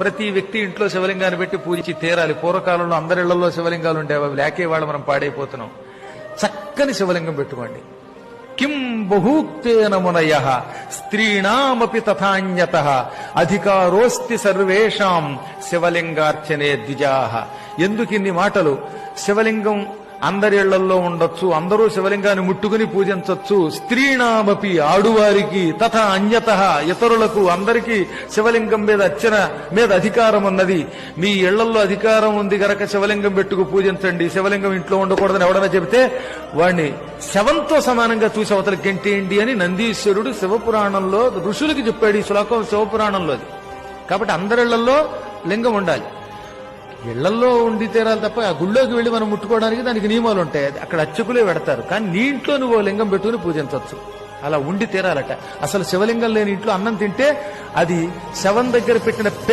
ప్రతి వ్యక్తి ఇంట్లో శివలింగాన్ని పెట్టి పూజించి తీరాలి. పూర్వకాలంలో అందరి ఇళ్లలో శివలింగాలు ఉండేవి, అవి లేకే వాళ్ళు మనం పాడైపోతున్నాం. చక్కని శివలింగం పెట్టుకోండి. కిం బహూక్తేన మునయః స్త్రీణామపి తథాన్యతః అధికారోస్తి సర్వేషాం శివలింగార్చనే ద్విజాః. ఎందుకు ఇన్ని మాటలు? శివలింగం అందరి ఇళ్లలో ఉండొచ్చు, అందరూ శివలింగాన్ని ముట్టుకుని పూజించవచ్చు. స్త్రీణామపి ఆడువారికి, తథా అన్యతః ఇతరులకు, అందరికీ శివలింగం మీద అర్చన మీద అధికారం ఉన్నది. మీ ఇళ్లలో అధికారం ఉంది గనక శివలింగం పెట్టుకు పూజించండి. శివలింగం ఇంట్లో ఉండకూడదని ఎవడన్నా చెబితే వాడిని శవంతో సమానంగా చూసి అవతలకి గెంటేయండి అని నందీశ్వరుడు శివపురాణంలో ఋషులకి చెప్పాడు. ఈ శ్లోకం శివపురాణంలోది. కాబట్టి అందరిళ్లలో లింగం ఉండాలి. ఇళ్లలో ఉండి తీరాలి తప్ప ఆ గుళ్ళోకి వెళ్లి మనం ముట్టుకోవడానికి దానికి నియమాలు ఉంటాయి. అక్కడ అర్చకులే పెడతారు. కానీ నీ ఇంట్లో నువ్వు లింగం పెట్టుకుని పూజించవచ్చు. అలా ఉండి తీరాలట. అసలు శివలింగం లేని ఇంట్లో అన్నం తింటే అది శవం దగ్గర పెట్టిన